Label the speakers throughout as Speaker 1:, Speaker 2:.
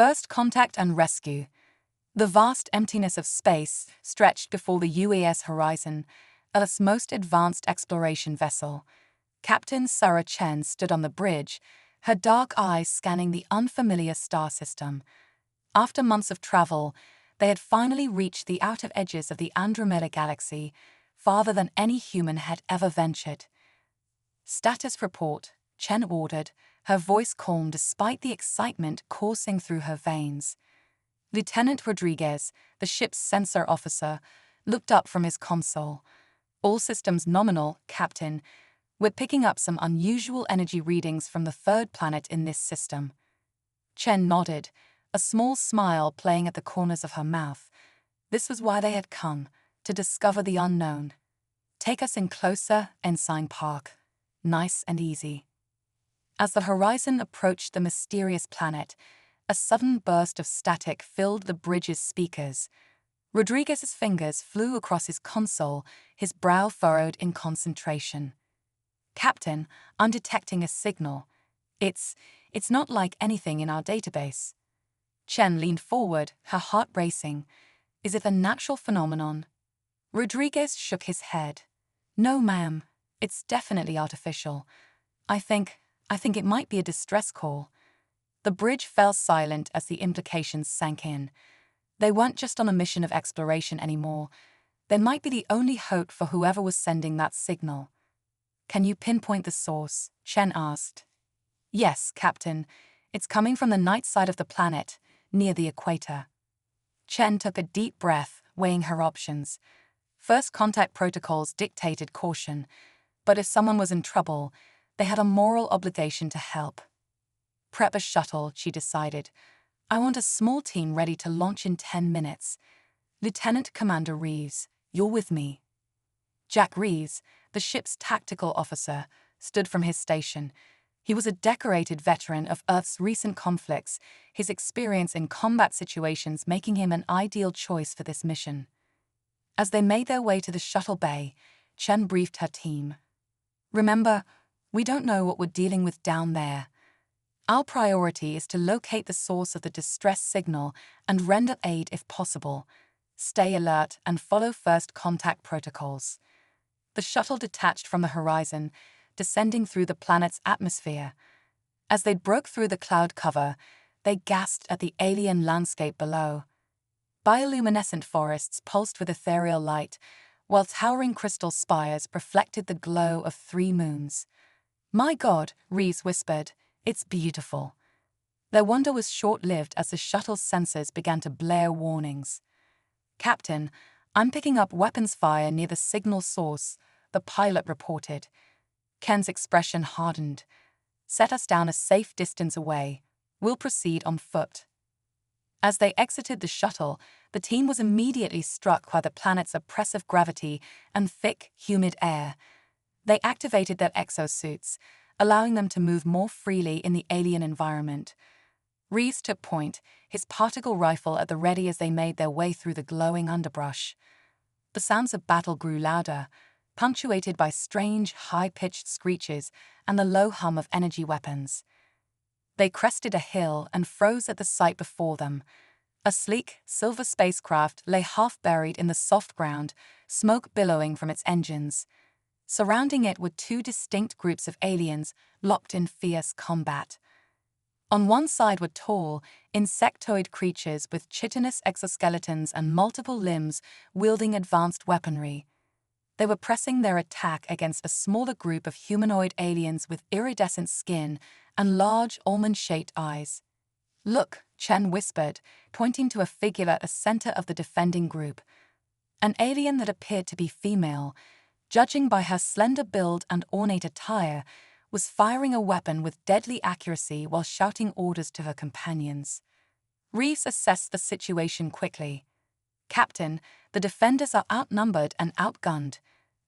Speaker 1: First contact and rescue. The vast emptiness of space stretched before the UAS horizon, Earth's most advanced exploration vessel. Captain Sarah Chen stood on the bridge, her dark eyes scanning the unfamiliar star system. After months of travel, they had finally reached the outer edges of the Andromeda Galaxy, farther than any human had ever ventured. Status report, Chen ordered, her voice calm despite the excitement coursing through her veins. Lieutenant Rodriguez, the ship's sensor officer, looked up from his console. All systems nominal, Captain. We're picking up some unusual energy readings from the third planet in this system. Chen nodded, a small smile playing at the corners of her mouth. This was why they had come, to discover the unknown. Take us in closer, Ensign Park. Nice and easy. As the horizon approached the mysterious planet, a sudden burst of static filled the bridge's speakers. Rodriguez's fingers flew across his console, his brow furrowed in concentration. Captain, I'm detecting a signal. It's not like anything in our database. Chen leaned forward, her heart racing. Is it a natural phenomenon? Rodriguez shook his head. No, ma'am. It's definitely artificial. I think it might be a distress call. The bridge fell silent as the implications sank in. They weren't just on a mission of exploration anymore. They might be the only hope for whoever was sending that signal. Can you pinpoint the source? Chen asked. Yes, Captain. It's coming from the night side of the planet, near the equator. Chen took a deep breath, weighing her options. First contact protocols dictated caution, but if someone was in trouble, they had a moral obligation to help. Prep a shuttle, she decided. I want a small team ready to launch in 10 minutes. Lieutenant Commander Reeves, you're with me. Jack Reeves, the ship's tactical officer, stood from his station. He was a decorated veteran of Earth's recent conflicts, his experience in combat situations making him an ideal choice for this mission. As they made their way to the shuttle bay, Chen briefed her team. Remember, we don't know what we're dealing with down there. Our priority is to locate the source of the distress signal and render aid if possible. Stay alert and follow first contact protocols. The shuttle detached from the horizon, descending through the planet's atmosphere. As they broke through the cloud cover, they gasped at the alien landscape below. Bioluminescent forests pulsed with ethereal light, while towering crystal spires reflected the glow of 3 moons. My God, Reeves whispered, it's beautiful. Their wonder was short-lived as the shuttle's sensors began to blare warnings. Captain, I'm picking up weapons fire near the signal source, the pilot reported. Ken's expression hardened. Set us down a safe distance away. We'll proceed on foot. As they exited the shuttle, the team was immediately struck by the planet's oppressive gravity and thick, humid air. They activated their exosuits, allowing them to move more freely in the alien environment. Reeves took point, his particle rifle at the ready as they made their way through the glowing underbrush. The sounds of battle grew louder, punctuated by strange, high-pitched screeches and the low hum of energy weapons. They crested a hill and froze at the sight before them. A sleek, silver spacecraft lay half-buried in the soft ground, smoke billowing from its engines. Surrounding it were 2 distinct groups of aliens locked in fierce combat. On one side were tall, insectoid creatures with chitinous exoskeletons and multiple limbs wielding advanced weaponry. They were pressing their attack against a smaller group of humanoid aliens with iridescent skin and large almond-shaped eyes. Look, Chen whispered, pointing to a figure at the center of the defending group. An alien that appeared to be female, judging by her slender build and ornate attire, was firing a weapon with deadly accuracy while shouting orders to her companions. Reeves assessed the situation quickly. Captain, the defenders are outnumbered and outgunned.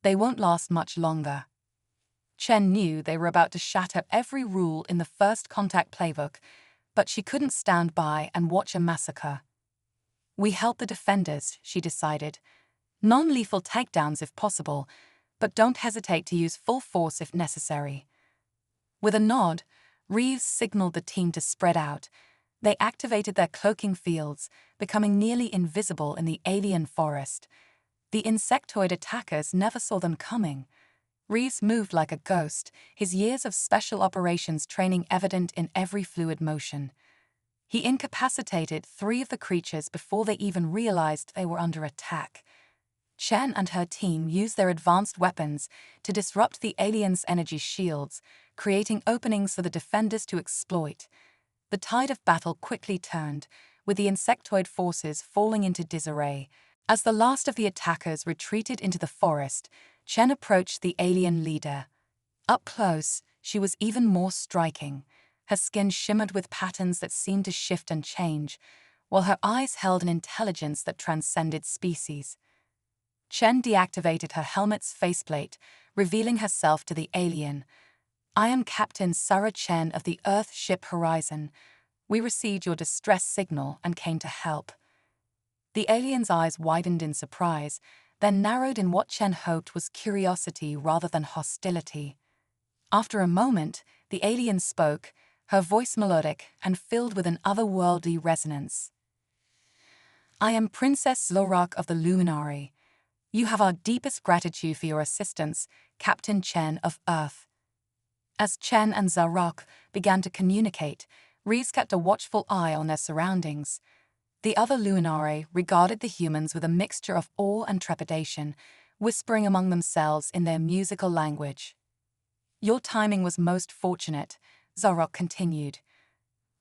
Speaker 1: They won't last much longer. Chen knew they were about to shatter every rule in the first contact playbook, but she couldn't stand by and watch a massacre. We help the defenders, she decided. Non-lethal takedowns if possible, but don't hesitate to use full force if necessary. With a nod, Reeves signaled the team to spread out. They activated their cloaking fields, becoming nearly invisible in the alien forest. The insectoid attackers never saw them coming. Reeves moved like a ghost, his years of special operations training evident in every fluid motion. He incapacitated 3 of the creatures before they even realized they were under attack. Chen and her team used their advanced weapons to disrupt the aliens' energy shields, creating openings for the defenders to exploit. The tide of battle quickly turned, with the insectoid forces falling into disarray. As the last of the attackers retreated into the forest, Chen approached the alien leader. Up close, she was even more striking. Her skin shimmered with patterns that seemed to shift and change, while her eyes held an intelligence that transcended species. Chen deactivated her helmet's faceplate, revealing herself to the alien. "I am Captain Sarah Chen of the Earth ship Horizon. We received your distress signal and came to help." The alien's eyes widened in surprise, then narrowed in what Chen hoped was curiosity rather than hostility. After a moment, the alien spoke, her voice melodic and filled with an otherworldly resonance. "I am Princess Zorok of the Luminary. You have our deepest gratitude for your assistance, Captain Chen of Earth." As Chen and Zorok began to communicate, Reeves kept a watchful eye on their surroundings. The other Luminari regarded the humans with a mixture of awe and trepidation, whispering among themselves in their musical language. "Your timing was most fortunate," Zorok continued.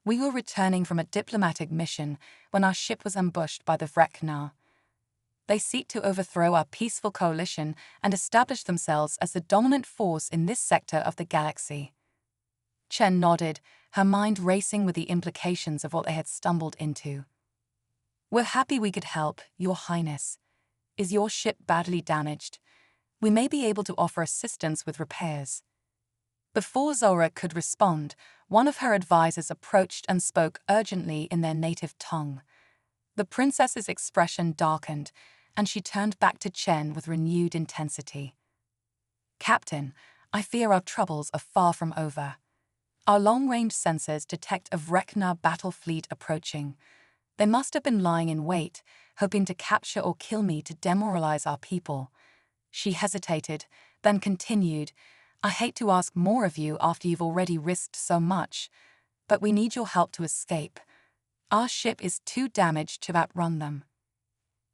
Speaker 1: "We were returning from a diplomatic mission when our ship was ambushed by the Vrekna. They seek to overthrow our peaceful coalition and establish themselves as the dominant force in this sector of the galaxy." Chen nodded, her mind racing with the implications of what they had stumbled into. "We're happy we could help, Your Highness. Is your ship badly damaged? We may be able to offer assistance with repairs." Before Zora could respond, one of her advisors approached and spoke urgently in their native tongue. The princess's expression darkened, and she turned back to Chen with renewed intensity. "Captain, I fear our troubles are far from over. Our long-range sensors detect a Vrekna battle fleet approaching. They must have been lying in wait, hoping to capture or kill me to demoralize our people." She hesitated, then continued, "I hate to ask more of you after you've already risked so much, but we need your help to escape. Our ship is too damaged to outrun them."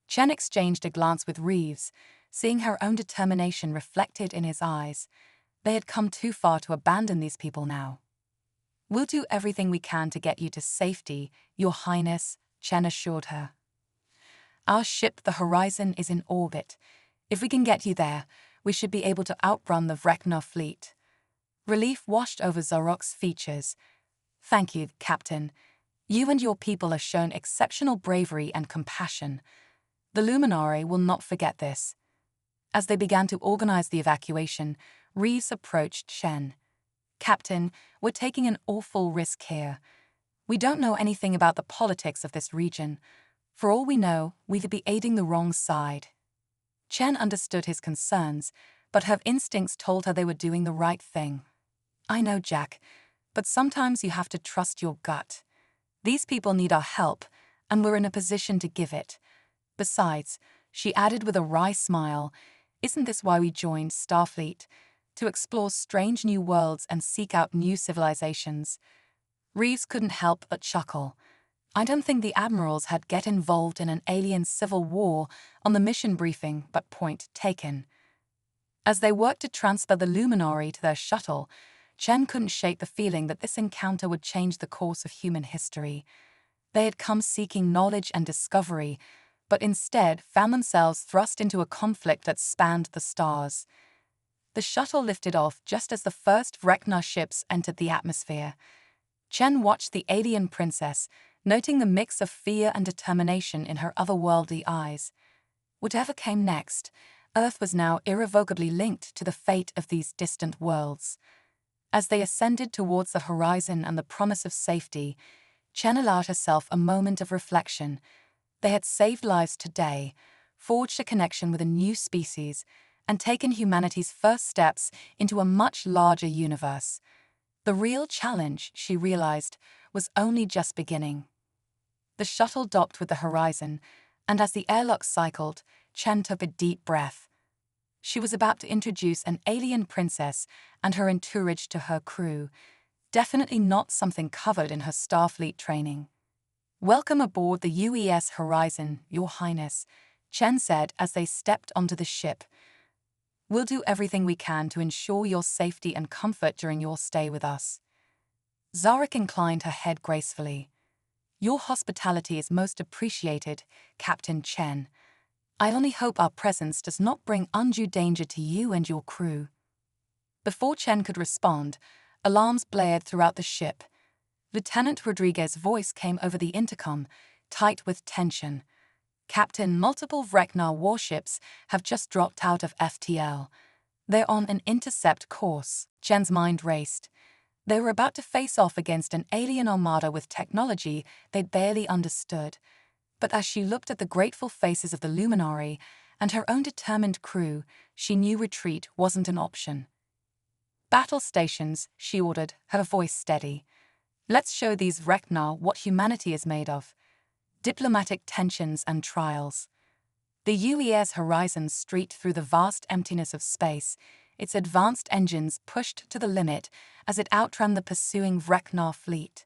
Speaker 1: Chen exchanged a glance with Reeves, seeing her own determination reflected in his eyes. They had come too far to abandon these people now. "We'll do everything we can to get you to safety, Your Highness," Chen assured her. "Our ship, the Horizon, is in orbit. If we can get you there, we should be able to outrun the Vrekna fleet." Relief washed over Zorok's features. "Thank you, Captain. You and your people have shown exceptional bravery and compassion. The Luminari will not forget this." As they began to organize the evacuation, Reeves approached Chen. "Captain, we're taking an awful risk here. We don't know anything about the politics of this region. For all we know, we could be aiding the wrong side." Chen understood his concerns, but her instincts told her they were doing the right thing. "I know, Jack, but sometimes you have to trust your gut. These people need our help, and we're in a position to give it. Besides," she added with a wry smile, "isn't this why we joined Starfleet? To explore strange new worlds and seek out new civilizations?" Reeves couldn't help but chuckle. "I don't think the admirals had get involved in an alien civil war on the mission briefing, but point taken." As they worked to transfer the Luminary to their shuttle, Chen couldn't shake the feeling that this encounter would change the course of human history. They had come seeking knowledge and discovery, but instead found themselves thrust into a conflict that spanned the stars. The shuttle lifted off just as the first Vrekna ships entered the atmosphere. Chen watched the alien princess, noting the mix of fear and determination in her otherworldly eyes. Whatever came next, Earth was now irrevocably linked to the fate of these distant worlds. As they ascended towards the horizon and the promise of safety, Chen allowed herself a moment of reflection. They had saved lives today, forged a connection with a new species, and taken humanity's first steps into a much larger universe. The real challenge, she realized, was only just beginning. The shuttle docked with the horizon, and as the airlock cycled, Chen took a deep breath. She was about to introduce an alien princess and her entourage to her crew, definitely not something covered in her Starfleet training. "Welcome aboard the UES Horizon, Your Highness," Chen said as they stepped onto the ship. "We'll do everything we can to ensure your safety and comfort during your stay with us." Zarek inclined her head gracefully. "Your hospitality is most appreciated, Captain Chen. I only hope our presence does not bring undue danger to you and your crew." Before Chen could respond, alarms blared throughout the ship. Lieutenant Rodriguez's voice came over the intercom, tight with tension. "Captain, multiple Vreknar warships have just dropped out of FTL. They're on an intercept course." Chen's mind raced. They were about to face off against an alien armada with technology they'd barely understood. But as she looked at the grateful faces of the Luminary and her own determined crew, she knew retreat wasn't an option. "Battle stations," she ordered, her voice steady. "Let's show these Vreknar what humanity is made of." Diplomatic tensions and trials. The UES Horizon streaked through the vast emptiness of space, its advanced engines pushed to the limit as it outran the pursuing Vreknar fleet.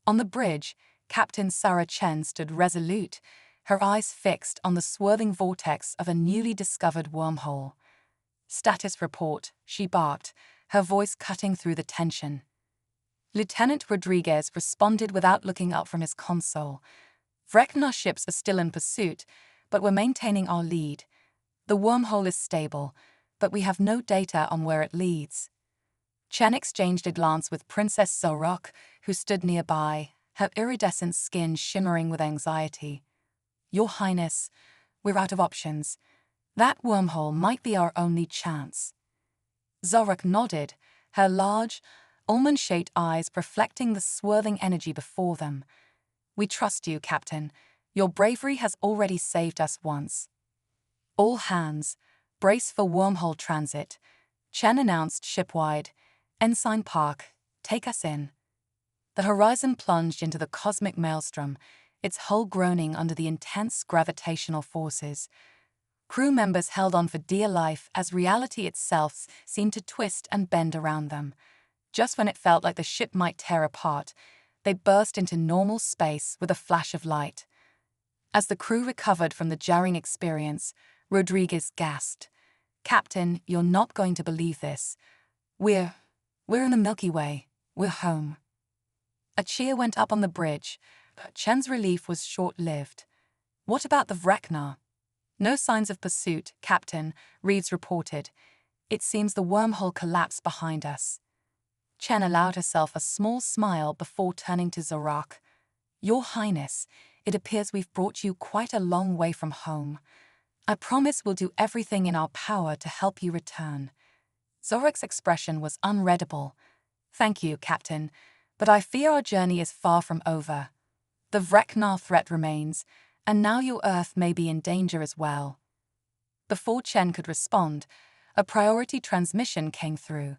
Speaker 1: On the bridge, Captain Sarah Chen stood resolute, her eyes fixed on the swerving vortex of a newly discovered wormhole. "Status report," she barked, her voice cutting through the tension. Lieutenant Rodriguez responded without looking up from his console. "Vreknar ships are still in pursuit, but we're maintaining our lead. The wormhole is stable, but we have no data on where it leads." Chen exchanged a glance with Princess Zorok, who stood nearby, her iridescent skin shimmering with anxiety. "Your Highness, we're out of options. That wormhole might be our only chance." Zorok nodded, her large, almond-shaped eyes reflecting the swirling energy before them. "We trust you, Captain. Your bravery has already saved us once." "All hands, brace for wormhole transit," Chen announced shipwide. "Ensign Park, take us in." The horizon plunged into the cosmic maelstrom, its hull groaning under the intense gravitational forces. Crew members held on for dear life as reality itself seemed to twist and bend around them. Just when it felt like the ship might tear apart, they burst into normal space with a flash of light. As the crew recovered from the jarring experience, Rodriguez gasped. "Captain, you're not going to believe this. We're in the Milky Way. We're home." A cheer went up on the bridge, but Chen's relief was short-lived. "What about the Vreknar?" "No signs of pursuit, Captain," Reeves reported. "It seems the wormhole collapsed behind us." Chen allowed herself a small smile before turning to Zorok. "Your Highness, it appears we've brought you quite a long way from home. I promise we'll do everything in our power to help you return." Zorok's expression was unreadable. "Thank you, Captain, but I fear our journey is far from over. The Vreknar threat remains, and now your Earth may be in danger as well." Before Chen could respond, a priority transmission came through.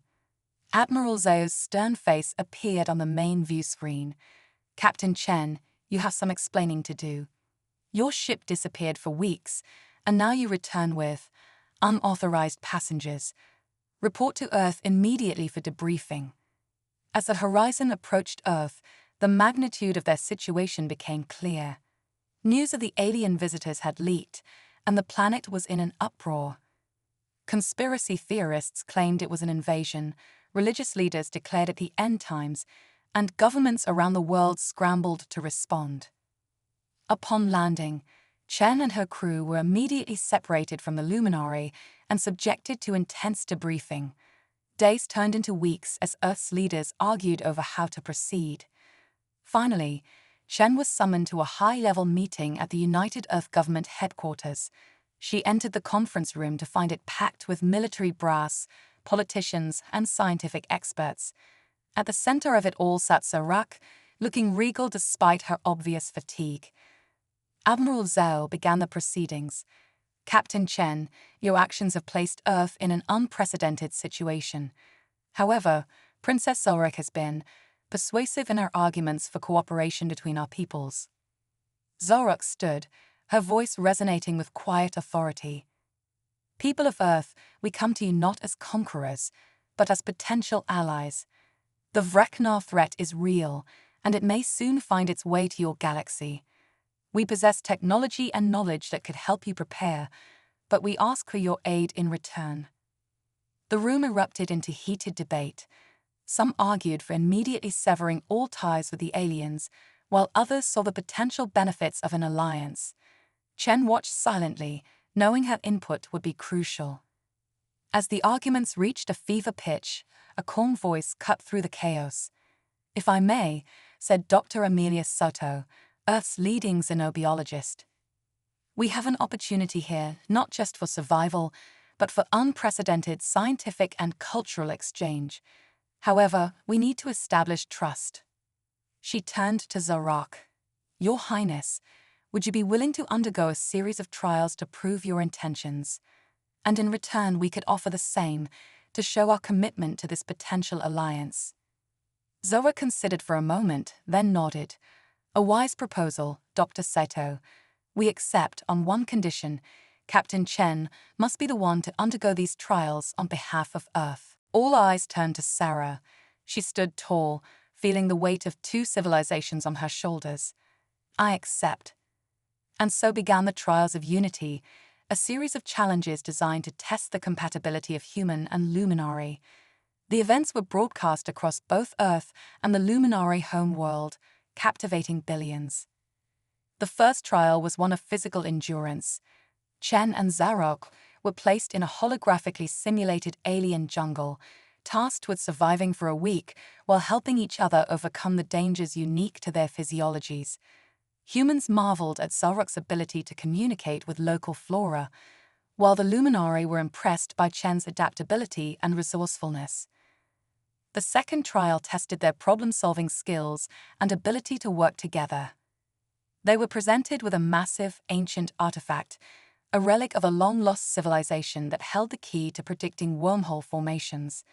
Speaker 1: Admiral Zhao's stern face appeared on the main view screen. "Captain Chen, you have some explaining to do. Your ship disappeared for weeks, and now you return with unauthorized passengers. Report to Earth immediately for debriefing." As the horizon approached Earth, the magnitude of their situation became clear. News of the alien visitors had leaked, and the planet was in an uproar. Conspiracy theorists claimed it was an invasion, religious leaders declared it the end times, and governments around the world scrambled to respond. Upon landing, Chen and her crew were immediately separated from the Luminary and subjected to intense debriefing. Days turned into weeks as Earth's leaders argued over how to proceed. Finally, Chen was summoned to a high-level meeting at the United Earth Government headquarters. She entered the conference room to find it packed with military brass, politicians, and scientific experts. At the center of it all sat Zorok, looking regal despite her obvious fatigue. Admiral Zhao began the proceedings. "Captain Chen, your actions have placed Earth in an unprecedented situation. However, Princess Zorok has been persuasive in her arguments for cooperation between our peoples. Zarok stood, her voice resonating with quiet authority. People of Earth, we come to you not as conquerors, but as potential allies. The Vreknar threat is real, and it may soon find its way to your galaxy. We possess technology and knowledge that could help you prepare, but we ask for your aid in return. The room erupted into heated debate. Some argued for immediately severing all ties with the aliens, while others saw the potential benefits of an alliance. Chen watched silently, knowing her input would be crucial. As the arguments reached a fever pitch, a calm voice cut through the chaos. "If I may," said Dr. Amelia Soto, Earth's leading xenobiologist. "We have an opportunity here, not just for survival, but for unprecedented scientific and cultural exchange. However, we need to establish trust." She turned to Zarok. "Your Highness, would you be willing to undergo a series of trials to prove your intentions? And in return, we could offer the same, to show our commitment to this potential alliance." Zarok considered for a moment, then nodded. "A wise proposal, Dr. Sato. We accept on one condition. Captain Chen must be the one to undergo these trials on behalf of Earth." All eyes turned to Sarah. She stood tall, feeling the weight of 2 civilizations on her shoulders. "I accept." And so began the Trials of Unity, a series of challenges designed to test the compatibility of human and Luminary. The events were broadcast across both Earth and the Luminary home world, captivating billions. The first trial was one of physical endurance. Chen and Zarok were placed in a holographically simulated alien jungle, tasked with surviving for a week while helping each other overcome the dangers unique to their physiologies. Humans marveled at Zarok's ability to communicate with local flora, while the Luminary were impressed by Chen's adaptability and resourcefulness. The second trial tested their problem-solving skills and ability to work together. They were presented with a massive, ancient artifact, a relic of a long-lost civilization that held the key to predicting wormhole formations.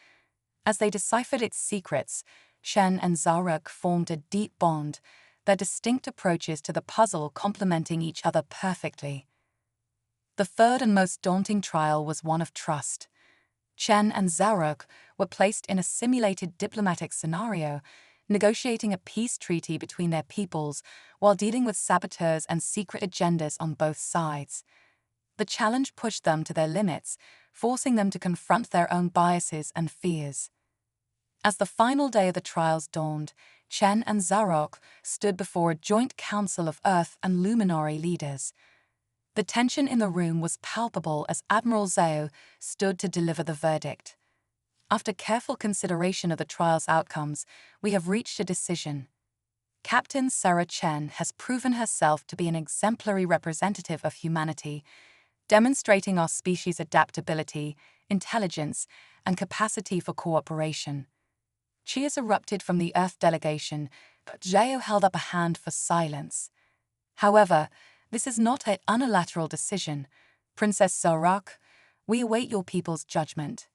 Speaker 1: As they deciphered its secrets, Chen and Zarok formed a deep bond, their distinct approaches to the puzzle complementing each other perfectly. The third and most daunting trial was one of trust. Chen and Zarok were placed in a simulated diplomatic scenario, negotiating a peace treaty between their peoples while dealing with saboteurs and secret agendas on both sides. The challenge pushed them to their limits, forcing them to confront their own biases and fears. As the final day of the trials dawned, Chen and Zarok stood before a joint council of Earth and Luminary leaders. The tension in the room was palpable as Admiral Zhao stood to deliver the verdict. "After careful consideration of the trial's outcomes, we have reached a decision. Captain Sarah Chen has proven herself to be an exemplary representative of humanity, demonstrating our species' adaptability, intelligence, and capacity for cooperation." Cheers erupted from the Earth delegation, but Zhao held up a hand for silence. "However, this is not an unilateral decision. Princess Zarok, we await your people's judgment."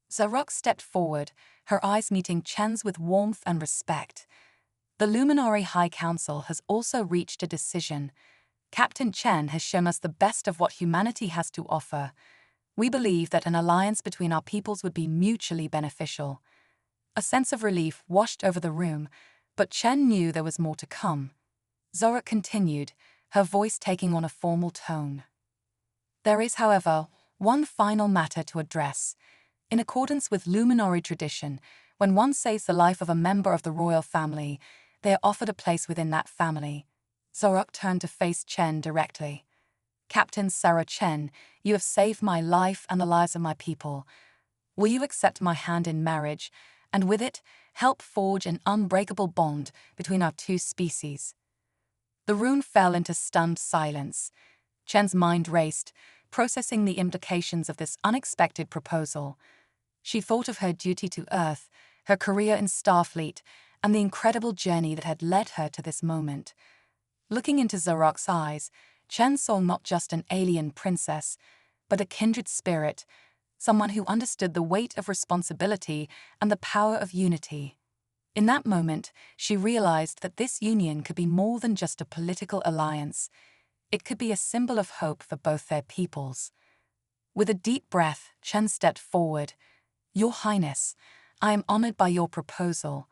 Speaker 1: Zarok stepped forward, her eyes meeting Chen's with warmth and respect. "The Luminary High Council has also reached a decision. Captain Chen has shown us the best of what humanity has to offer. We believe that an alliance between our peoples would be mutually beneficial." A sense of relief washed over the room, but Chen knew there was more to come. Zarok continued, her voice taking on a formal tone. "There is, however, one final matter to address. In accordance with Luminary tradition, when one saves the life of a member of the royal family, they are offered a place within that family." Zarok turned to face Chen directly. "Captain Sarah Chen, you have saved my life and the lives of my people. Will you accept my hand in marriage, and with it, help forge an unbreakable bond between our 2 species?" The room fell into stunned silence. Chen's mind raced, processing the implications of this unexpected proposal. She thought of her duty to Earth, her career in Starfleet, and the incredible journey that had led her to this moment. Looking into Zarok's eyes, Chen saw not just an alien princess, but a kindred spirit, someone who understood the weight of responsibility and the power of unity. In that moment, she realized that this union could be more than just a political alliance. It could be a symbol of hope for both their peoples. With a deep breath, Chen stepped forward. "Your Highness, I am honored by your proposal.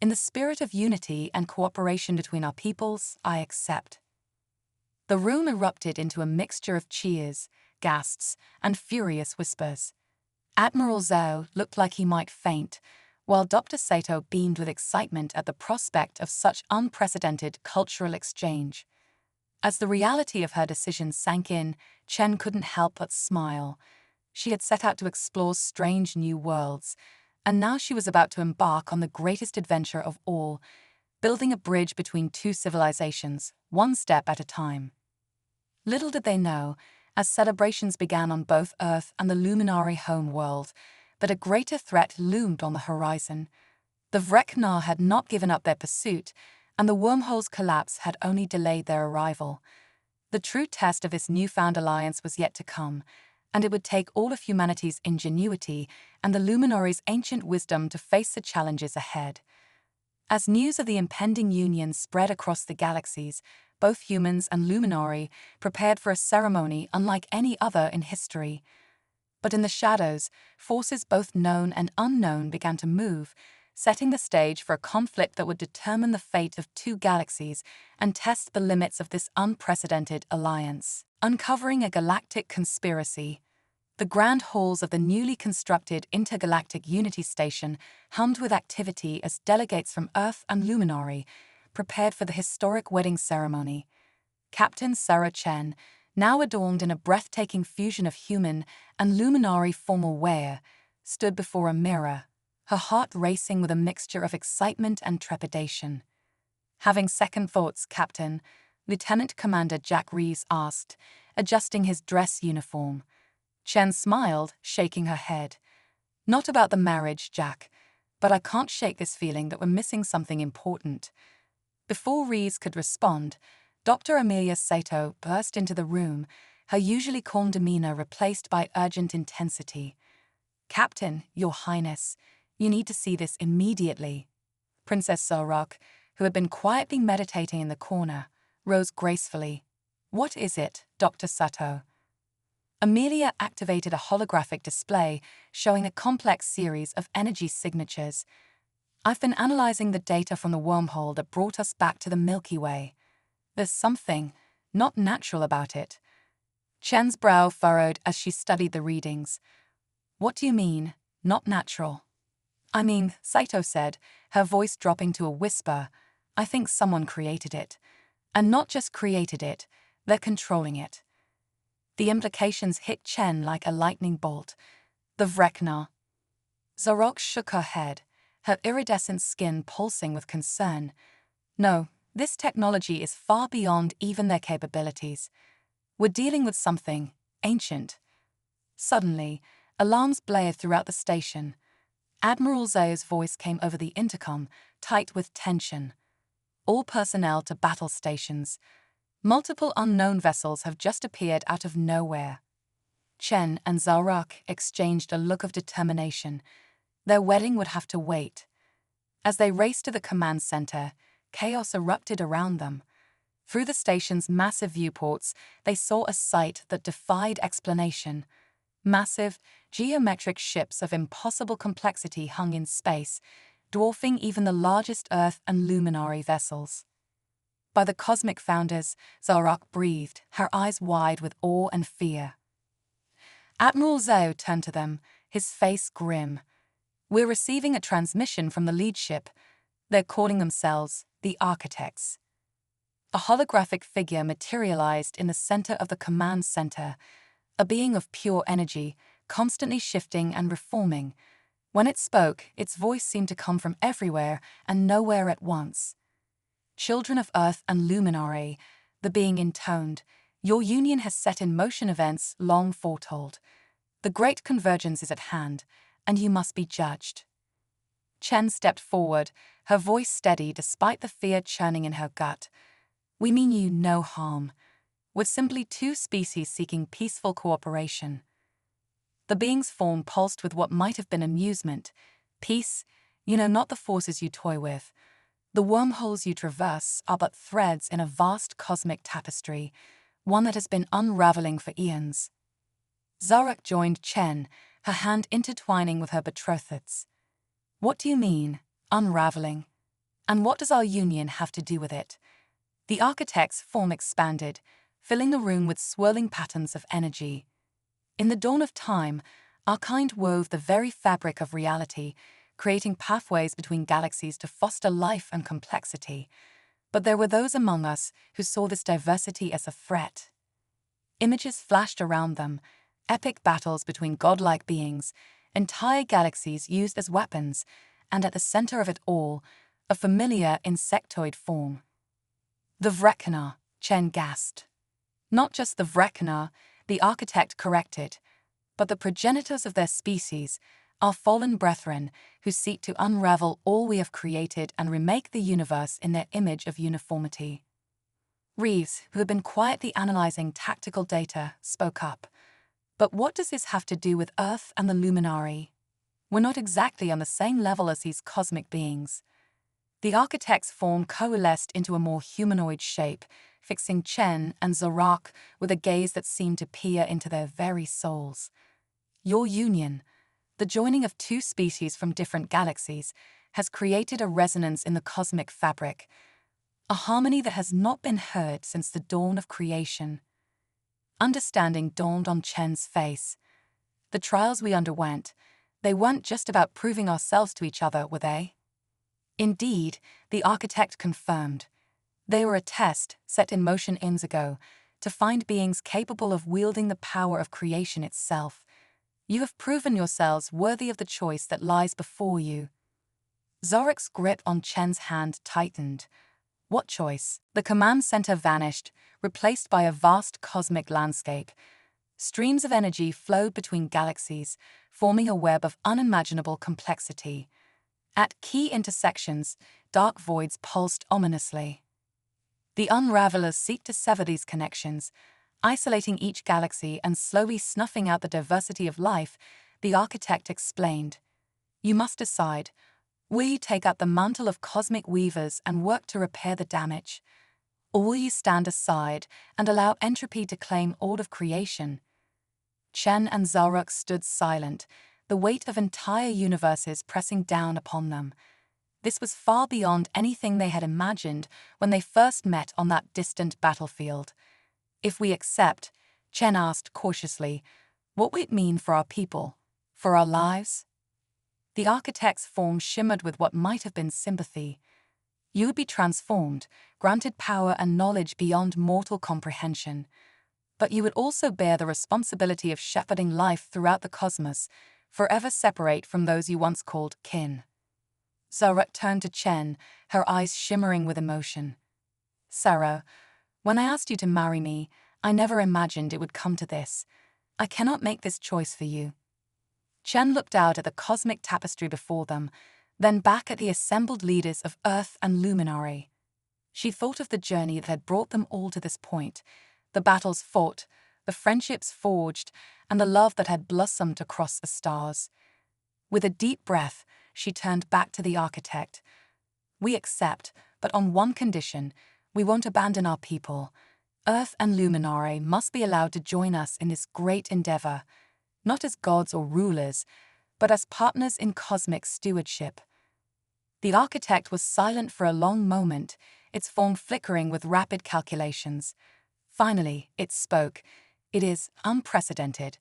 Speaker 1: In the spirit of unity and cooperation between our peoples, I accept." The room erupted into a mixture of cheers, gasps, and furious whispers. Admiral Zhao looked like he might faint, while Dr. Sato beamed with excitement at the prospect of such unprecedented cultural exchange. As the reality of her decision sank in, Chen couldn't help but smile. She had set out to explore strange new worlds, and now she was about to embark on the greatest adventure of all, building a bridge between two civilizations, one step at a time. Little did they know, as celebrations began on both Earth and the Luminary home world, that a greater threat loomed on the horizon. The Vreknar had not given up their pursuit, and the wormhole's collapse had only delayed their arrival. The true test of this newfound alliance was yet to come, and it would take all of humanity's ingenuity and the Luminary's ancient wisdom to face the challenges ahead. As news of the impending union spread across the galaxies, both humans and Luminary prepared for a ceremony unlike any other in history. But in the shadows, forces both known and unknown began to move, setting the stage for a conflict that would determine the fate of two galaxies and test the limits of this unprecedented alliance. Uncovering a galactic conspiracy. The grand halls of the newly constructed Intergalactic Unity Station hummed with activity as delegates from Earth and Luminary prepared for the historic wedding ceremony. Captain Sarah Chen, now adorned in a breathtaking fusion of human and Luminary formal wear, stood before a mirror, her heart racing with a mixture of excitement and trepidation. "Having second thoughts, Captain?" Lieutenant Commander Jack Reeves asked, adjusting his dress uniform. Chen smiled, shaking her head. "Not about the marriage, Jack, but I can't shake this feeling that we're missing something important." Before Reeves could respond, Dr. Amelia Sato burst into the room, her usually calm demeanor replaced by urgent intensity. "Captain, Your Highness, you need to see this immediately." Princess Zorok, who had been quietly meditating in the corner, rose gracefully. "What is it, Dr. Sato?" Amelia activated a holographic display showing a complex series of energy signatures. "I've been analyzing the data from the wormhole that brought us back to the Milky Way. There's something not natural about it." Chen's brow furrowed as she studied the readings. "What do you mean, not natural?" "I mean," Saito said, her voice dropping to a whisper, "I think someone created it. And not just created it, they're controlling it." The implications hit Chen like a lightning bolt. "The Vreknar." Zorok shook her head, her iridescent skin pulsing with concern. "No, this technology is far beyond even their capabilities. We're dealing with something ancient." Suddenly, alarms blared throughout the station. Admiral Zhao's voice came over the intercom, tight with tension. "All personnel to battle stations. Multiple unknown vessels have just appeared out of nowhere." Chen and Zorok exchanged a look of determination. Their wedding would have to wait. As they raced to the command center, chaos erupted around them. Through the station's massive viewports, they saw a sight that defied explanation. Massive, geometric ships of impossible complexity hung in space, dwarfing even the largest Earth and Luminary vessels. "By the cosmic founders," Zorok breathed, her eyes wide with awe and fear. Admiral Zhao turned to them, his face grim. "We're receiving a transmission from the lead ship. They're calling themselves the Architects." A holographic figure materialized in the center of the command center, a being of pure energy, constantly shifting and reforming. When it spoke, its voice seemed to come from everywhere and nowhere at once. "Children of Earth and Luminary," the being intoned, "your union has set in motion events long foretold. The great convergence is at hand, and you must be judged." Chen stepped forward, her voice steady despite the fear churning in her gut. "We mean you no harm. We're simply two species seeking peaceful cooperation." The being's form pulsed with what might have been amusement. "Peace? Not the forces you toy with. The wormholes you traverse are but threads in a vast cosmic tapestry, one that has been unraveling for eons. Zarak joined Chen, her hand intertwining with her betrothed's. What do you mean, unraveling? And what does our union have to do with it? The architect's form expanded, filling the room with swirling patterns of energy. In the dawn of time, our kind wove the very fabric of reality, creating pathways between galaxies to foster life and complexity. But there were those among us who saw this diversity as a threat. Images flashed around them, epic battles between godlike beings, entire galaxies used as weapons, and at the center of it all, a familiar insectoid form. The Vrekana, Chen gasped. Not just the Vrekana, the architect corrected, but the progenitors of their species, our fallen brethren, who seek to unravel all we have created and remake the universe in their image of uniformity. Reeves, who had been quietly analyzing tactical data, spoke up. But what does this have to do with Earth and the Luminari? We're not exactly on the same level as these cosmic beings. The architect's form coalesced into a more humanoid shape, fixing Chen and Zarak with a gaze that seemed to peer into their very souls. Your union, the joining of two species from different galaxies, has created a resonance in the cosmic fabric, a harmony that has not been heard since the dawn of creation. Understanding dawned on Chen's face. The trials we underwent, they weren't just about proving ourselves to each other, were they? Indeed, the architect confirmed. They were a test set in motion eons ago to find beings capable of wielding the power of creation itself. You have proven yourselves worthy of the choice that lies before you. Zorak's grip on Chen's hand tightened. What choice? The command center vanished, replaced by a vast cosmic landscape. Streams of energy flowed between galaxies, forming a web of unimaginable complexity. At key intersections, dark voids pulsed ominously. The unravelers seek to sever these connections, isolating each galaxy and slowly snuffing out the diversity of life, the architect explained. You must decide. Will you take up the mantle of cosmic weavers and work to repair the damage? Or will you stand aside and allow entropy to claim all of creation? Chen and Zarak stood silent, the weight of entire universes pressing down upon them. This was far beyond anything they had imagined when they first met on that distant battlefield. If we accept, Chen asked cautiously, what would it mean for our people, for our lives? The architect's form shimmered with what might have been sympathy. You would be transformed, granted power and knowledge beyond mortal comprehension. But you would also bear the responsibility of shepherding life throughout the cosmos, forever separate from those you once called kin. Zarak turned to Chen, her eyes shimmering with emotion. Sarah, when I asked you to marry me, I never imagined it would come to this. I cannot make this choice for you. Chen looked out at the cosmic tapestry before them, then back at the assembled leaders of Earth and Luminari. She thought of the journey that had brought them all to this point, the battles fought, the friendships forged, and the love that had blossomed across the stars. With a deep breath, she turned back to the architect. We accept, but on one condition: we won't abandon our people. Earth and Luminari must be allowed to join us in this great endeavor, not as gods or rulers, but as partners in cosmic stewardship. The architect was silent for a long moment, its form flickering with rapid calculations. Finally, it spoke. It is unprecedented,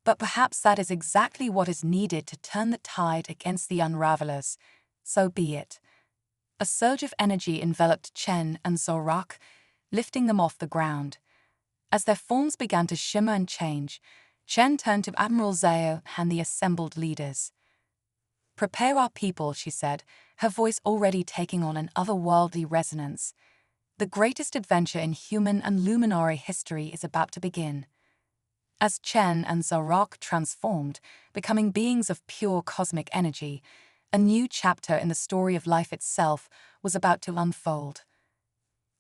Speaker 1: but perhaps that is exactly what is needed to turn the tide against the unravelers. So be it. A surge of energy enveloped Chen and Zarak, lifting them off the ground. As their forms began to shimmer and change, Chen turned to Admiral Zhao and the assembled leaders. Prepare our people, she said, her voice already taking on an otherworldly resonance. The greatest adventure in human and Luminari history is about to begin. As Chen and Zarak transformed, becoming beings of pure cosmic energy, a new chapter in the story of life itself was about to unfold.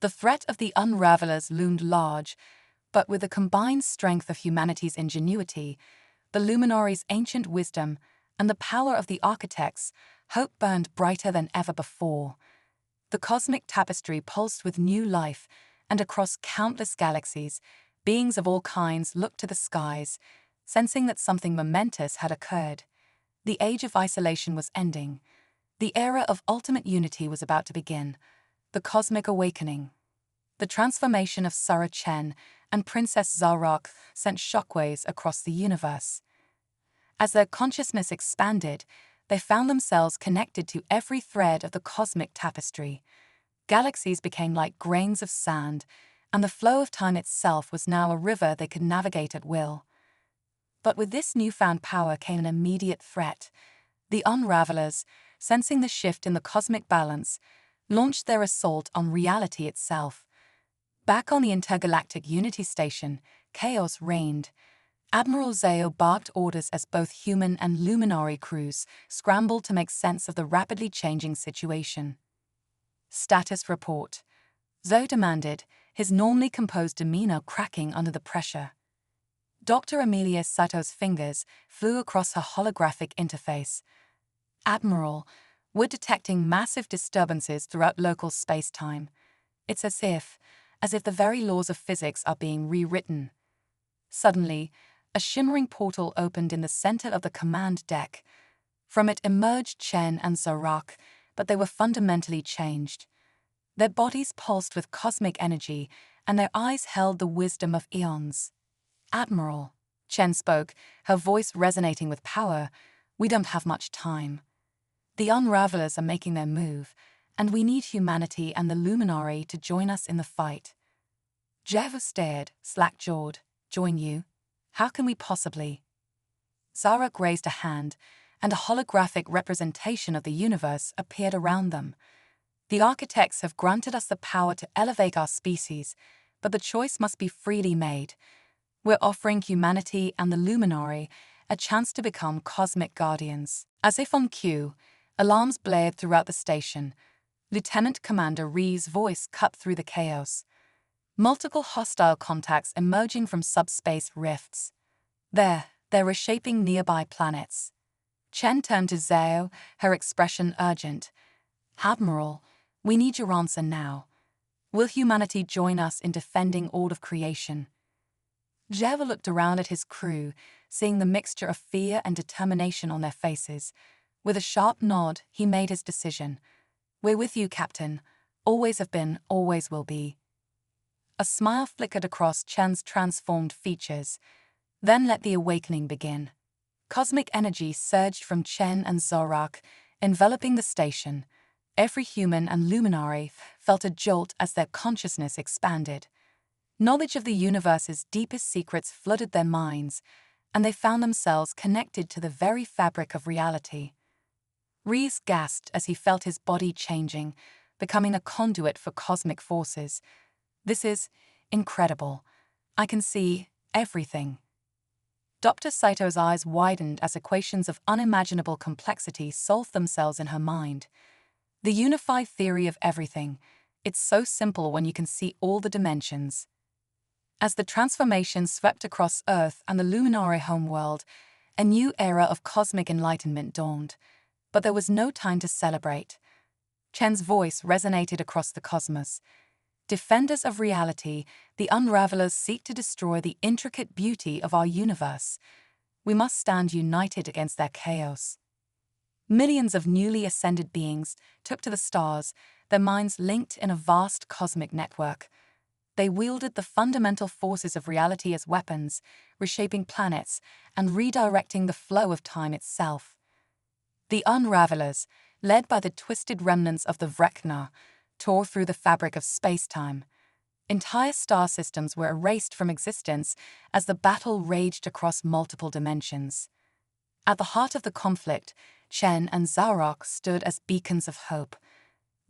Speaker 1: The threat of the unravelers loomed large, but with the combined strength of humanity's ingenuity, the Luminari's ancient wisdom, and the power of the architects, Hope burned brighter than ever before. The cosmic tapestry pulsed with new life, and across countless galaxies, beings of all kinds looked to the skies, sensing that something momentous had occurred. The age of isolation was ending. The era of ultimate unity was about to begin. The cosmic awakening. The transformation of Sarah Chen and Princess Zarok sent shockwaves across the universe. As their consciousness expanded, they found themselves connected to every thread of the cosmic tapestry. Galaxies became like grains of sand, and the flow of time itself was now a river they could navigate at will. But with this newfound power came an immediate threat. The Unravelers, sensing the shift in the cosmic balance, launched their assault on reality itself. Back on the Intergalactic Unity Station, chaos reigned. Admiral Zao barked orders as both human and luminary crews scrambled to make sense of the rapidly changing situation. Status report. Zao demanded, his normally composed demeanor cracking under the pressure. Dr. Amelia Sato's fingers flew across her holographic interface. Admiral, we're detecting massive disturbances throughout local space-time. It's as if the very laws of physics are being rewritten. Suddenly, a shimmering portal opened in the center of the command deck. From it emerged Chen and Zarok, but they were fundamentally changed. Their bodies pulsed with cosmic energy, and their eyes held the wisdom of eons. Admiral, Chen spoke, her voice resonating with power, we don't have much time. The Unravelers are making their move, and we need humanity and the Luminary to join us in the fight. Jevu stared, slack-jawed. Join you? How can we possibly? Zarok raised a hand, and a holographic representation of the universe appeared around them. The architects have granted us the power to elevate our species, but the choice must be freely made. We're offering humanity and the Luminary a chance to become cosmic guardians. As if on cue, alarms blared throughout the station. Lieutenant Commander Ree's voice cut through the chaos. Multiple hostile contacts emerging from subspace rifts. They're reshaping nearby planets. Chen turned to Zao, her expression urgent. Admiral, we need your answer now. Will humanity join us in defending all of creation? Zao looked around at his crew, seeing the mixture of fear and determination on their faces. With a sharp nod, he made his decision. We're with you, Captain. Always have been, always will be. A smile flickered across Chen's transformed features. Then let the awakening begin. Cosmic energy surged from Chen and Zarok, enveloping the station. Every human and luminary felt a jolt as their consciousness expanded. Knowledge of the universe's deepest secrets flooded their minds, and they found themselves connected to the very fabric of reality. Rees gasped as he felt his body changing, becoming a conduit for cosmic forces. This is incredible. I can see everything. Dr. Saito's eyes widened as equations of unimaginable complexity solved themselves in her mind. The unified theory of everything. It's so simple when you can see all the dimensions. As the transformation swept across Earth and the Luminary homeworld, a new era of cosmic enlightenment dawned. But there was no time to celebrate. Chen's voice resonated across the cosmos. Defenders of reality, the Unravelers seek to destroy the intricate beauty of our universe. We must stand united against their chaos. Millions of newly ascended beings took to the stars, their minds linked in a vast cosmic network. They wielded the fundamental forces of reality as weapons, reshaping planets and redirecting the flow of time itself. The Unravelers, led by the twisted remnants of the Vrekna, tore through the fabric of space-time. Entire star systems were erased from existence as the battle raged across multiple dimensions. At the heart of the conflict, Chen and Zarok stood as beacons of hope.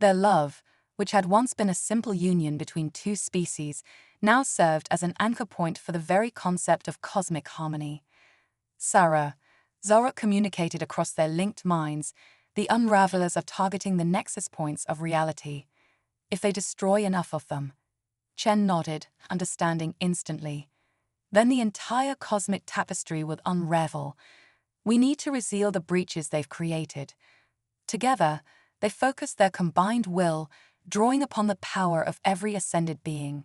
Speaker 1: Their love, which had once been a simple union between two species, now served as an anchor point for the very concept of cosmic harmony. Zarok communicated across their linked minds, the Unravelers are targeting the nexus points of reality. If they destroy enough of them. Chen nodded, understanding instantly. Then the entire cosmic tapestry would unravel. We need to reseal the breaches they've created. Together, they focused their combined will, drawing upon the power of every ascended being.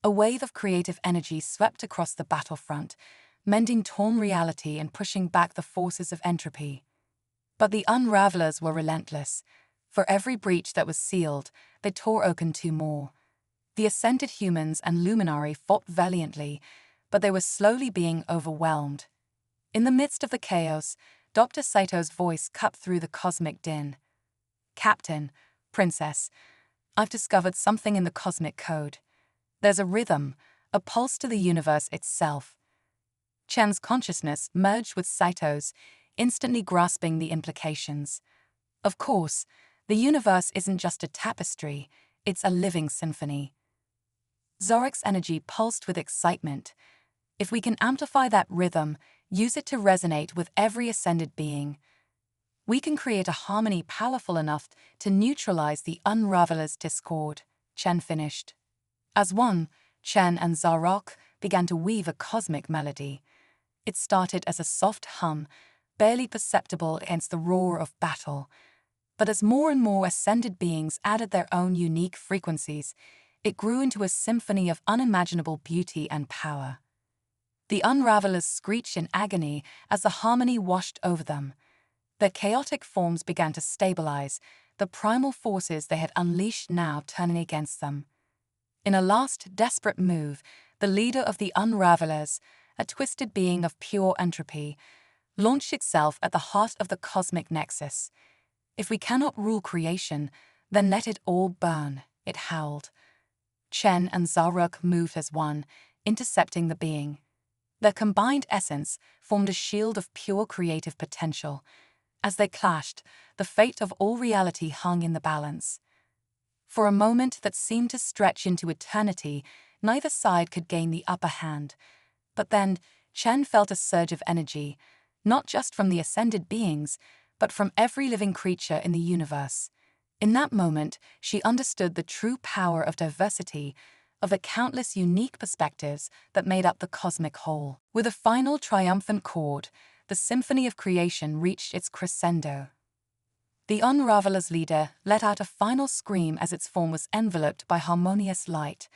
Speaker 1: A wave of creative energy swept across the battlefront, mending torn reality and pushing back the forces of entropy. But the Unravelers were relentless. For every breach that was sealed, they tore open two more. The ascended humans and Luminari fought valiantly, but they were slowly being overwhelmed. In the midst of the chaos, Dr. Sato's voice cut through the cosmic din. "Captain, Princess, I've discovered something in the cosmic code. There's a rhythm, a pulse to the universe itself." Chen's consciousness merged with Sato's, instantly grasping the implications. Of course, the universe isn't just a tapestry, it's a living symphony. Zorak's energy pulsed with excitement. If we can amplify that rhythm, use it to resonate with every ascended being, we can create a harmony powerful enough to neutralize the Unravelers' discord, Chen finished. As one, Chen and Zarok began to weave a cosmic melody. It started as a soft hum, barely perceptible against the roar of battle. But as more and more ascended beings added their own unique frequencies, it grew into a symphony of unimaginable beauty and power. The Unravelers screeched in agony as the harmony washed over them. Their chaotic forms began to stabilize, the primal forces they had unleashed now turning against them. In a last desperate move, the leader of the Unravelers, a twisted being of pure entropy, launched itself at the heart of the cosmic nexus. "If we cannot rule creation, then let it all burn," it howled. Chen and Zarok moved as one, intercepting the being. Their combined essence formed a shield of pure creative potential. As they clashed, the fate of all reality hung in the balance. For a moment that seemed to stretch into eternity, neither side could gain the upper hand. But then, Chen felt a surge of energy, not just from the ascended beings, but from every living creature in the universe. In that moment, she understood the true power of diversity, of the countless unique perspectives that made up the cosmic whole. With a final triumphant chord, the symphony of creation reached its crescendo. The Unravelers' leader let out a final scream as its form was enveloped by harmonious light.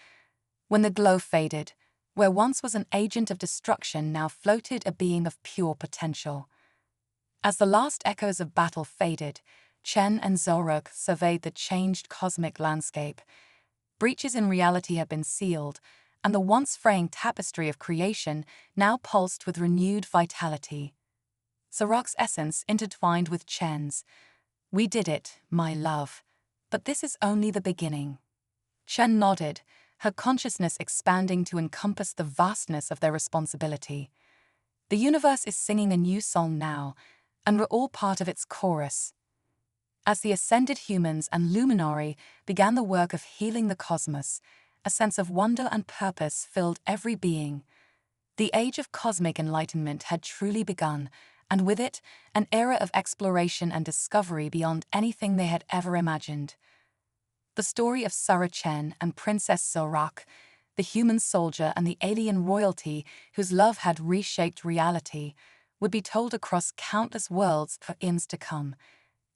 Speaker 1: When the glow faded, where once was an agent of destruction now floated a being of pure potential. As the last echoes of battle faded, Chen and Zorok surveyed the changed cosmic landscape. Breaches in reality had been sealed, and the once fraying tapestry of creation now pulsed with renewed vitality. Zorok's essence intertwined with Chen's. "We did it, my love. But this is only the beginning." Chen nodded, her consciousness expanding to encompass the vastness of their responsibility. The universe is singing a new song now, and we're all part of its chorus. As the ascended humans and Luminari began the work of healing the cosmos, a sense of wonder and purpose filled every being. The age of cosmic enlightenment had truly begun, and with it, an era of exploration and discovery beyond anything they had ever imagined. The story of Sarah Chen and Princess Zorak, the human soldier and the alien royalty whose love had reshaped reality, would be told across countless worlds for eons to come.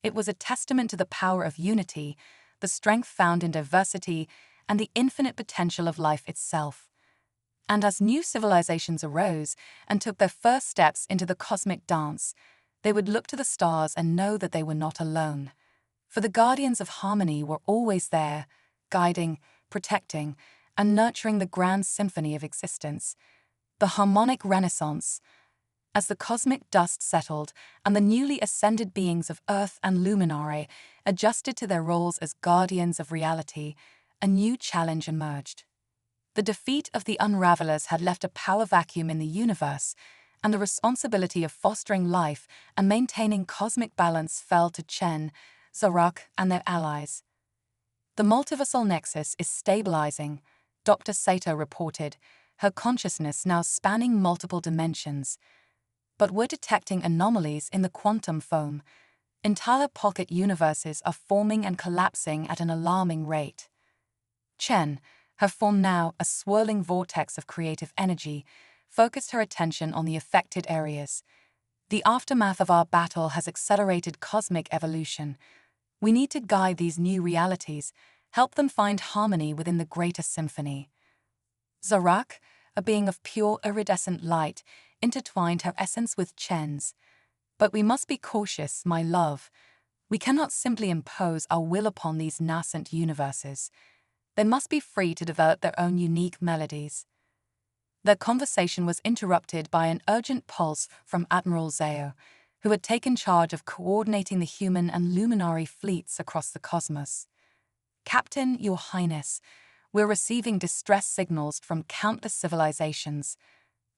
Speaker 1: It was a testament to the power of unity, the strength found in diversity, and the infinite potential of life itself. And as new civilizations arose and took their first steps into the cosmic dance, they would look to the stars and know that they were not alone. For the guardians of harmony were always there, guiding, protecting, and nurturing the grand symphony of existence. The harmonic renaissance. As the cosmic dust settled and the newly ascended beings of Earth and Luminari adjusted to their roles as guardians of reality, a new challenge emerged. The defeat of the Unravelers had left a power vacuum in the universe, and the responsibility of fostering life and maintaining cosmic balance fell to Chen, Zorak, and their allies. "The multiversal nexus is stabilizing," Dr. Sato reported, her consciousness now spanning multiple dimensions. "But we're detecting anomalies in the quantum foam. Entire pocket universes are forming and collapsing at an alarming rate." Chen, her form now a swirling vortex of creative energy, focused her attention on the affected areas. The aftermath of our battle has accelerated cosmic evolution. We need to guide these new realities, help them find harmony within the greater symphony. Zarak, a being of pure iridescent light, intertwined her essence with Chen's. But we must be cautious, my love. We cannot simply impose our will upon these nascent universes. They must be free to develop their own unique melodies. Their conversation was interrupted by an urgent pulse from Admiral Zao, who had taken charge of coordinating the human and luminary fleets across the cosmos. "Captain, Your Highness, we're receiving distress signals from countless civilizations.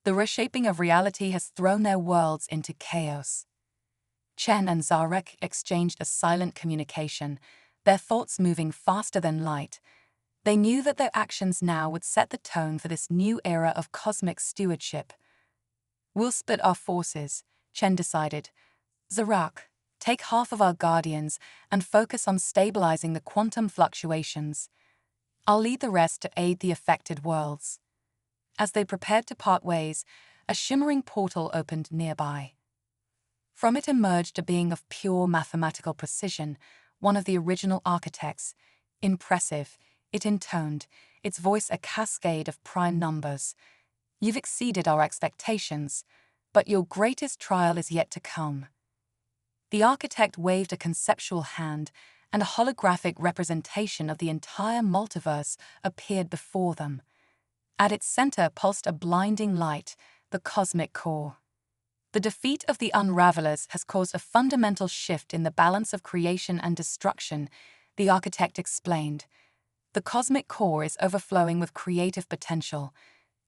Speaker 1: The reshaping of reality has thrown their worlds into chaos." Chen and Zarek exchanged a silent communication, their thoughts moving faster than light. They knew that their actions now would set the tone for this new era of cosmic stewardship. "We'll split our forces," Chen decided. "Zarak, take half of our guardians and focus on stabilizing the quantum fluctuations. I'll lead the rest to aid the affected worlds." As they prepared to part ways, a shimmering portal opened nearby. From it emerged a being of pure mathematical precision, one of the original architects. Impressive, it intoned, its voice a cascade of prime numbers. "You've exceeded our expectations, but your greatest trial is yet to come." The architect waved a conceptual hand, and a holographic representation of the entire multiverse appeared before them. At its center pulsed a blinding light, the cosmic core. "The defeat of the Unravelers has caused a fundamental shift in the balance of creation and destruction," the architect explained. "The cosmic core is overflowing with creative potential.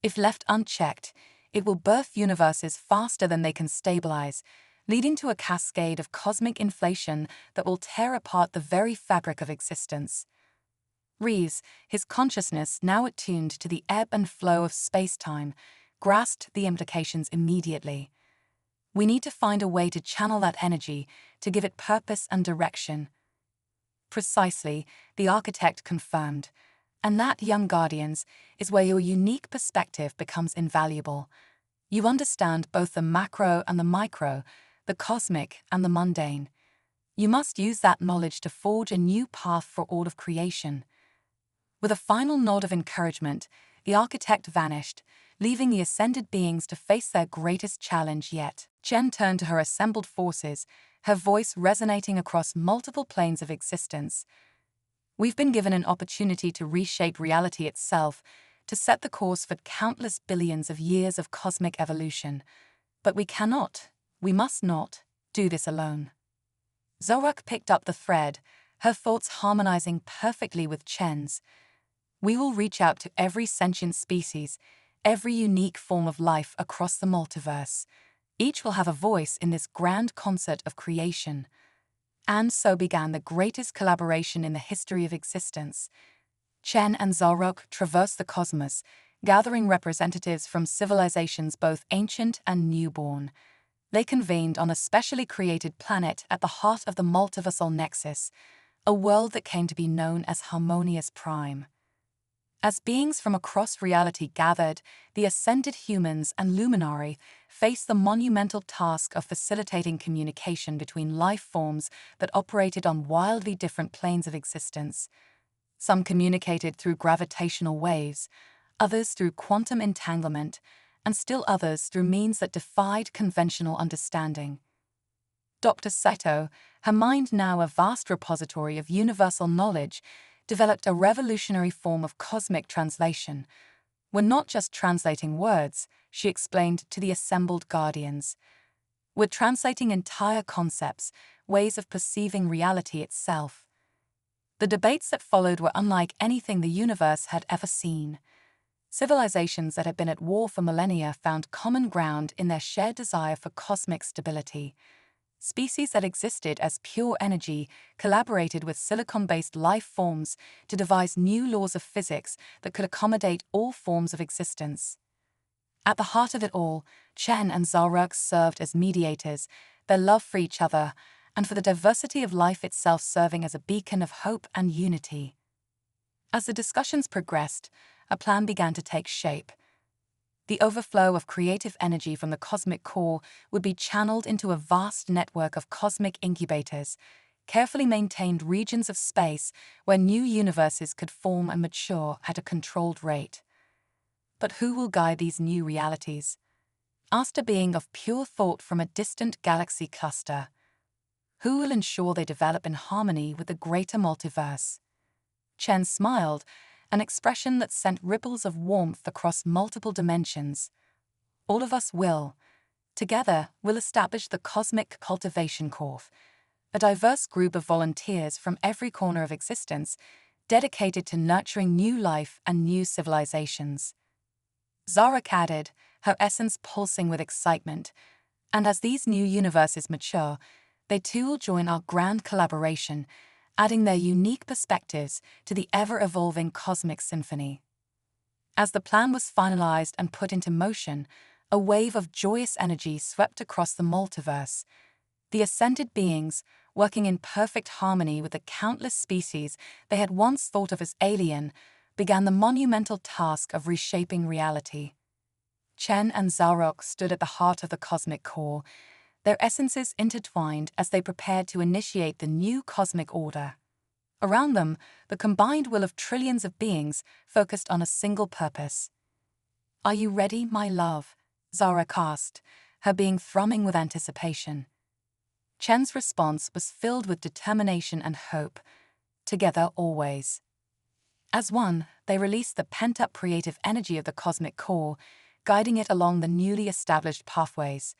Speaker 1: If left unchecked, it will birth universes faster than they can stabilize, leading to a cascade of cosmic inflation that will tear apart the very fabric of existence." Reeves, his consciousness now attuned to the ebb and flow of space-time, grasped the implications immediately. "We need to find a way to channel that energy, to give it purpose and direction." "Precisely," the architect confirmed. "And that, young guardians, is where your unique perspective becomes invaluable. You understand both the macro and the micro, the cosmic and the mundane. You must use that knowledge to forge a new path for all of creation." With a final nod of encouragement, the architect vanished, leaving the ascended beings to face their greatest challenge yet. Chen turned to her assembled forces, her voice resonating across multiple planes of existence. "We've been given an opportunity to reshape reality itself, to set the course for countless billions of years of cosmic evolution. But we must not, do this alone." Zorak picked up the thread, her thoughts harmonizing perfectly with Chen's. "We will reach out to every sentient species, every unique form of life across the multiverse. Each will have a voice in this grand concert of creation." And so began the greatest collaboration in the history of existence. Chen and Zarok traversed the cosmos, gathering representatives from civilizations both ancient and newborn. They convened on a specially created planet at the heart of the multiversal nexus, a world that came to be known as Harmonious Prime. As beings from across reality gathered, the ascended humans and luminary faced the monumental task of facilitating communication between life forms that operated on wildly different planes of existence. Some communicated through gravitational waves, others through quantum entanglement, and still others through means that defied conventional understanding. Dr. Saito, her mind now a vast repository of universal knowledge, developed a revolutionary form of cosmic translation. "We're not just translating words," she explained to the assembled guardians. "We're translating entire concepts, ways of perceiving reality itself." The debates that followed were unlike anything the universe had ever seen. Civilizations that had been at war for millennia found common ground in their shared desire for cosmic stability. Species that existed as pure energy collaborated with silicon-based life forms to devise new laws of physics that could accommodate all forms of existence. At the heart of it all, Chen and Zaruk served as mediators, their love for each other, and for the diversity of life itself serving as a beacon of hope and unity. As the discussions progressed, a plan began to take shape. The overflow of creative energy from the cosmic core would be channeled into a vast network of cosmic incubators, carefully maintained regions of space where new universes could form and mature at a controlled rate. But who will guide these new realities? Asked a being of pure thought from a distant galaxy cluster. Who will ensure they develop in harmony with the greater multiverse? Chen smiled, an expression that sent ripples of warmth across multiple dimensions. All of us will. Together, we'll establish the Cosmic Cultivation Corps, a diverse group of volunteers from every corner of existence, dedicated to nurturing new life and new civilizations. Zarak added, her essence pulsing with excitement, and as these new universes mature, they too will join our grand collaboration, adding their unique perspectives to the ever-evolving cosmic symphony. As the plan was finalized and put into motion, a wave of joyous energy swept across the multiverse. The ascended beings, working in perfect harmony with the countless species they had once thought of as alien, began the monumental task of reshaping reality. Chen and Zarok stood at the heart of the cosmic core, their essences intertwined as they prepared to initiate the new cosmic order. Around them, the combined will of trillions of beings focused on a single purpose. "Are you ready, my love?" Zarok asked, her being thrumming with anticipation. Chen's response was filled with determination and hope. Together always. As one, they released the pent-up creative energy of the cosmic core, guiding it along the newly established pathways.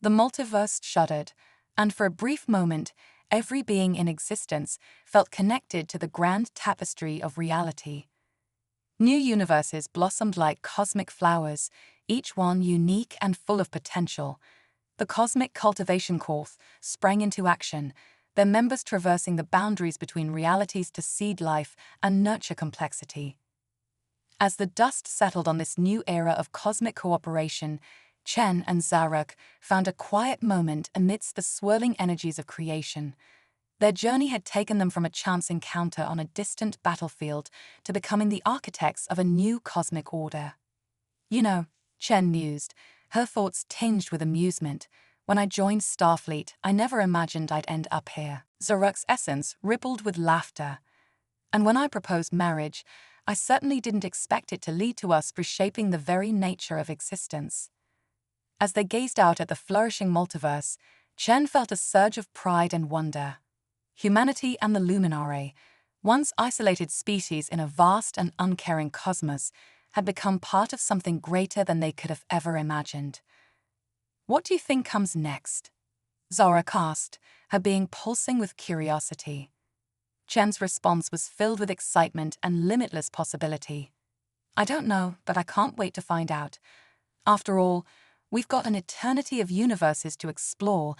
Speaker 1: The multiverse shuddered, and for a brief moment, every being in existence felt connected to the grand tapestry of reality. New universes blossomed like cosmic flowers, each one unique and full of potential. The Cosmic Cultivation Corps sprang into action, their members traversing the boundaries between realities to seed life and nurture complexity. As the dust settled on this new era of cosmic cooperation, Chen and Zarok found a quiet moment amidst the swirling energies of creation. Their journey had taken them from a chance encounter on a distant battlefield to becoming the architects of a new cosmic order. "You know," Chen mused, her thoughts tinged with amusement, "when I joined Starfleet, I never imagined I'd end up here." Zarok's essence rippled with laughter. "And when I proposed marriage, I certainly didn't expect it to lead to us reshaping the very nature of existence." As they gazed out at the flourishing multiverse, Chen felt a surge of pride and wonder. Humanity and the Luminare, once isolated species in a vast and uncaring cosmos, had become part of something greater than they could have ever imagined. "What do you think comes next?" Zarok asked, her being pulsing with curiosity. Chen's response was filled with excitement and limitless possibility. "I don't know, but I can't wait to find out. After all, we've got an eternity of universes to explore,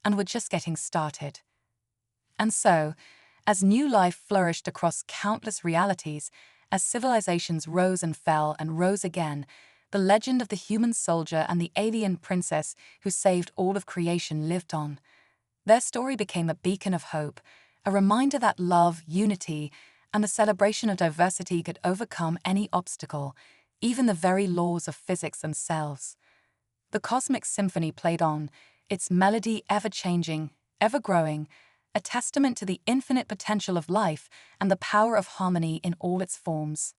Speaker 1: and we're just getting started." And so, as new life flourished across countless realities, as civilizations rose and fell and rose again, the legend of the human soldier and the alien princess who saved all of creation lived on. Their story became a beacon of hope, a reminder that love, unity, and the celebration of diversity could overcome any obstacle, even the very laws of physics themselves. The cosmic symphony played on, its melody ever-changing, ever-growing, a testament to the infinite potential of life and the power of harmony in all its forms.